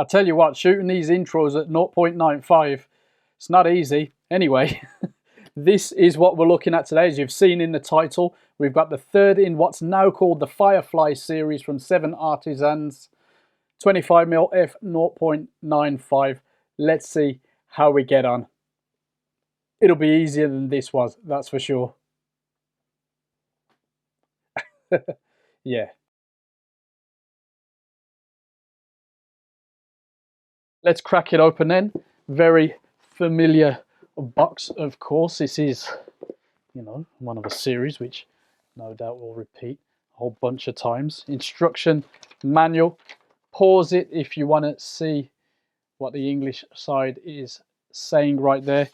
I tell you what, shooting these intros at 0.95, it's not easy. Anyway, this is what we're looking at today. As you've seen in the title, we've got the third in what's now called the Firefly series from 7Artisans, 25mm f 0.95. Let's see how we get on. It'll be easier than this was, that's for sure. Yeah. Let's crack it open then. Very familiar box, of course. This is, you know, one of a series which no doubt will repeat a whole bunch of times. Instruction manual. Pause it if you want to see what the English side is saying right there.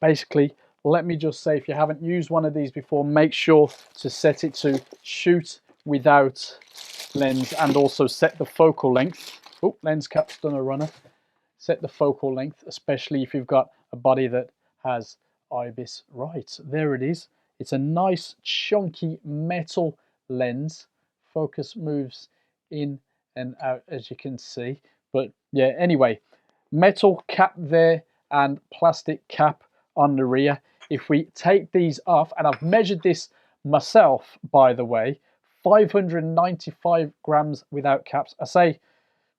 Basically, let me just say, if you haven't used one of these before, make sure to set it to shoot without lens, and also set the focal length. Oh, lens cap's done a runner. Set the focal length, especially if you've got a body that has IBIS. Right, there it is. It's a nice chunky metal lens. Focus moves in and out, as you can see. But yeah, anyway, metal cap there and plastic cap on the rear. If we take these off, and I've measured this myself, by the way, 595 grams without caps. I say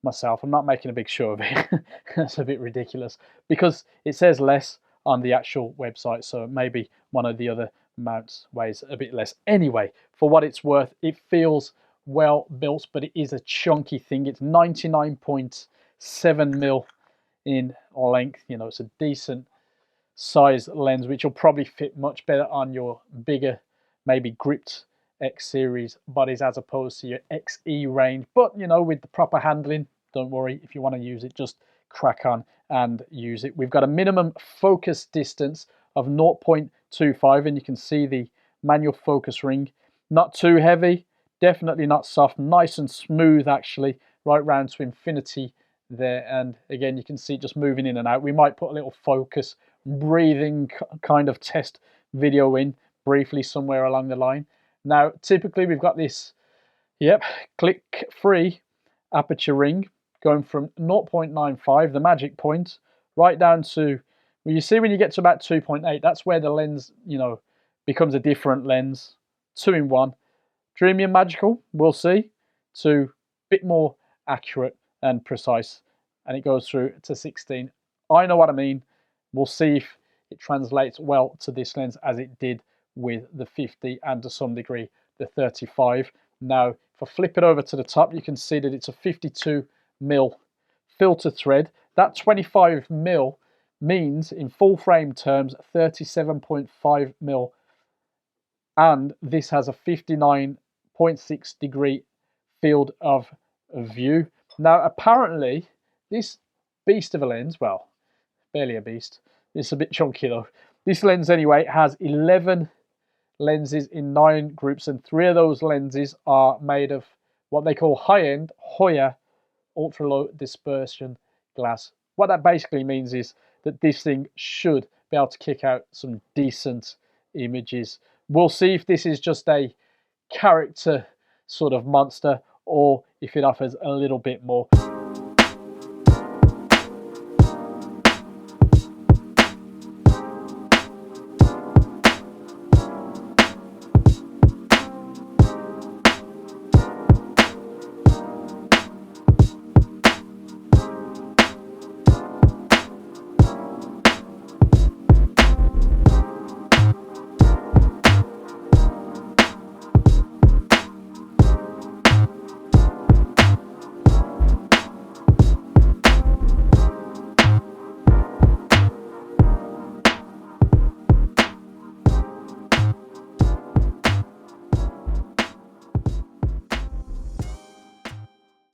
myself, I'm not making a big show of it. That's a bit ridiculous because it says less on the actual website, so maybe one of the other mounts weighs a bit less. Anyway, for what it's worth, it feels well built, but it is a chunky thing. It's 99.7mm in length. You know, it's a decent size lens, which will probably fit much better on your bigger, maybe gripped X series bodies as opposed to your XE range. But you know, with the proper handling, don't worry, if you want to use it, just crack on and use it. We've got a minimum focus distance of 0.25, and you can see the manual focus ring. Not too heavy, definitely not soft, nice and smooth actually, right round to infinity there. And again, you can see it just moving in and out. We might put a little focus breathing kind of test video in briefly somewhere along the line. Now, typically we've got this, yep, click-free aperture ring going from 0.95, the magic point, right down to, well, you see when you get to about 2.8, that's where the lens, you know, becomes a different lens, 2-in-1. Dreamy and magical, we'll see, to a bit more accurate and precise, and it goes through to 16. I know what I mean. We'll see if it translates well to this lens as it did with the 50 and to some degree the 35. Now, if I flip it over to the top, you can see that it's a 52mm filter thread. That 25mm means, in full frame terms, 37.5mm, and this has a 59.6 degree field of view. Now, apparently, this beast of a lens, well, barely a beast, it's a bit chunky though. This lens anyway has 11 lenses in 9 groups, and 3 of those lenses are made of what they call high-end Hoya ultra low dispersion glass. What that basically means is that this thing should be able to kick out some decent images. We'll see if this is just a character sort of monster or if it offers a little bit more.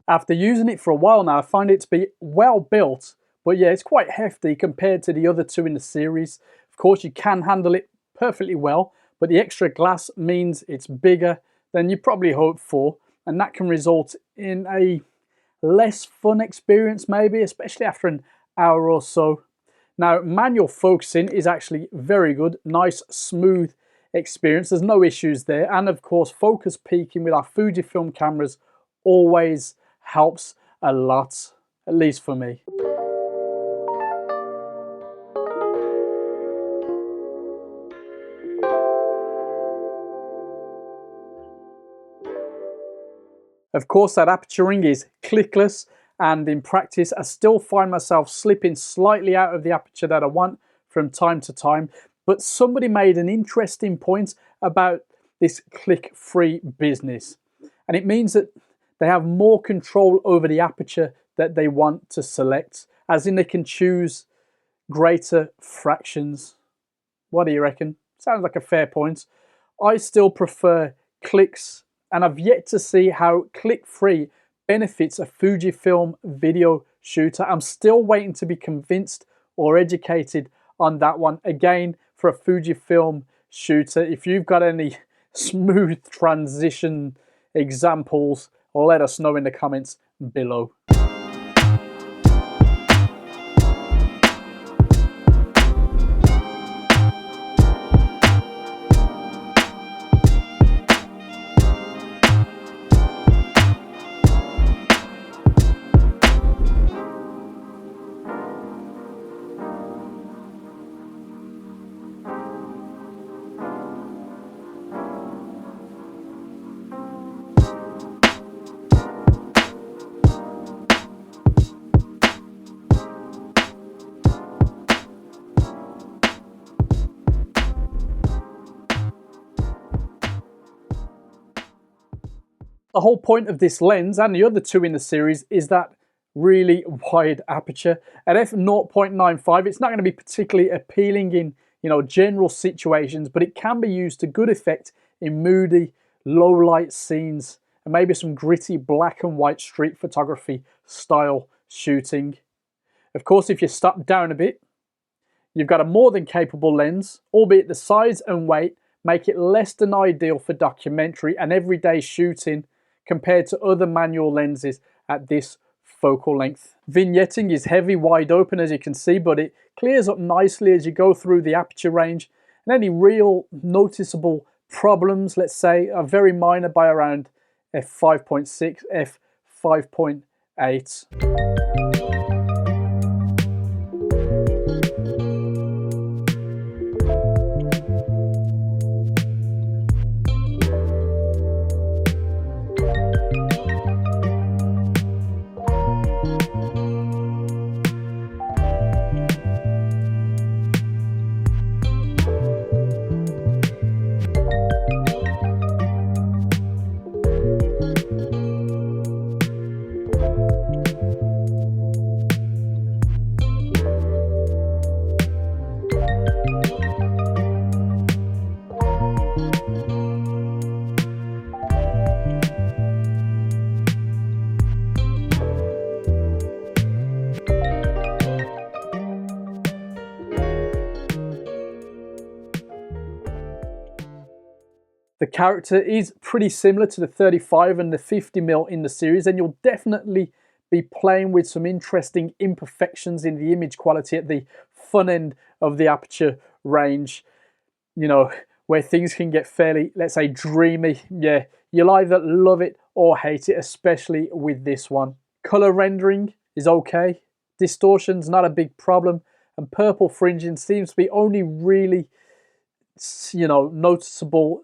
After using it for a while now, I find it to be well built, but yeah, it's quite hefty compared to the other 2 in the series. Of course, you can handle it perfectly well, but the extra glass means it's bigger than you probably hoped for, and that can result in a less fun experience maybe, especially after an hour or so. Now, manual focusing is actually very good, nice, smooth experience. There's no issues there, and of course, focus peaking with our Fujifilm cameras always helps a lot. at least for me. Of course, that aperture ring is clickless, and in practice I still find myself slipping slightly out of the aperture that I want from time to time. But somebody made an interesting point about this click-free business, and it means that they have more control over the aperture that they want to select, as in they can choose greater fractions. What do you reckon? Sounds like a fair point. I still prefer clicks, and I've yet to see how click-free benefits a Fujifilm video shooter. I'm still waiting to be convinced or educated on that one. Again, for a Fujifilm shooter, if you've got any smooth transition examples, let us know in the comments below. The whole point of this lens and the other two in the series is that really wide aperture. At f/0.95, it's not going to be particularly appealing in general situations, but it can be used to good effect in moody, low light scenes and maybe some gritty black and white street photography style shooting. Of course, if you stop down a bit, you've got a more than capable lens, albeit the size and weight make it less than ideal for documentary and everyday shooting compared to other manual lenses at this focal length. Vignetting is heavy, wide open as you can see, but it clears up nicely as you go through the aperture range, and any real noticeable problems, let's say, are very minor by around f5.6, f5.8. The character is pretty similar to the 35 and the 50mm in the series, and you'll definitely be playing with some interesting imperfections in the image quality at the fun end of the aperture range, where things can get fairly, let's say, dreamy. Yeah, you'll either love it or hate it, especially with this one. Color rendering is okay, distortion's not a big problem, and purple fringing seems to be only really, noticeable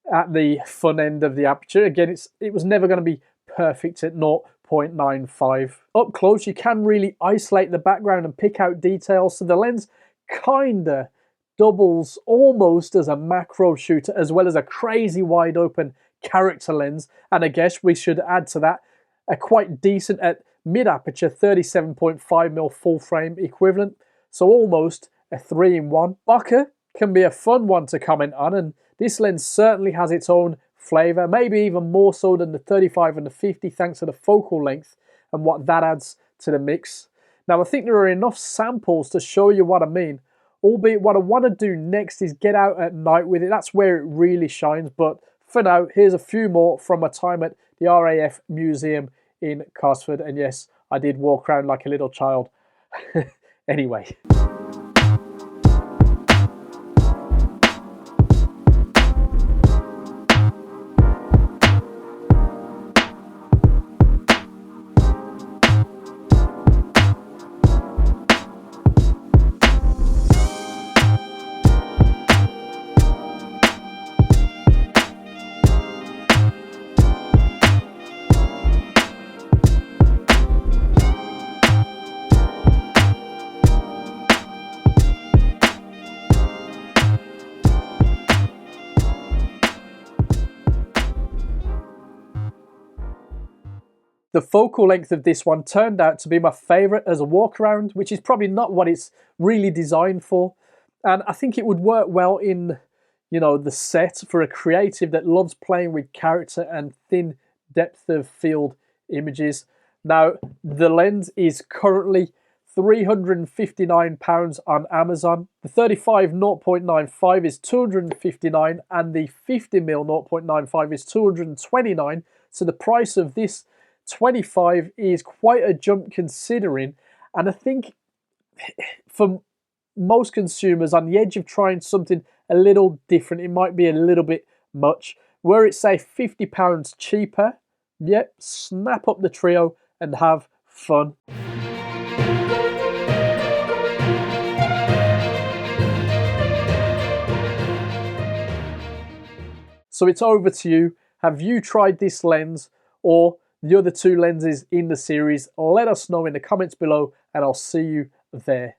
at the fun end of the aperture. Again, it was never going to be perfect at 0.95. Up close, you can really isolate the background and pick out details, so the lens kinda doubles almost as a macro shooter as well as a crazy wide open character lens. And I guess we should add to that a quite decent at mid aperture 37.5mm full frame equivalent, so almost a 3-in-1. Bokeh can be a fun one to comment on, and this lens certainly has its own flavour, maybe even more so than the 35 and the 50, thanks to the focal length and what that adds to the mix. Now, I think there are enough samples to show you what I mean, albeit what I want to do next is get out at night with it. That's where it really shines, but for now, here's a few more from my time at the RAF Museum in Cosford, and yes, I did walk around like a little child. Anyway. The focal length of this one turned out to be my favorite as a walk around, which is probably not what it's really designed for. And I think it would work well in, you know, the set for a creative that loves playing with character and thin depth of field images. Now, the lens is currently £359 on Amazon. The 35 0.95 is £259 and the 50mm 0.95 is £229. So the price of this 25 is quite a jump considering, and I think for most consumers on the edge of trying something a little different, it might be a little bit much. Were it say £50 cheaper, yep, snap up the Trio and have fun. So it's over to you. Have you tried this lens or the other two lenses in the series? Let us know in the comments below and I'll see you there.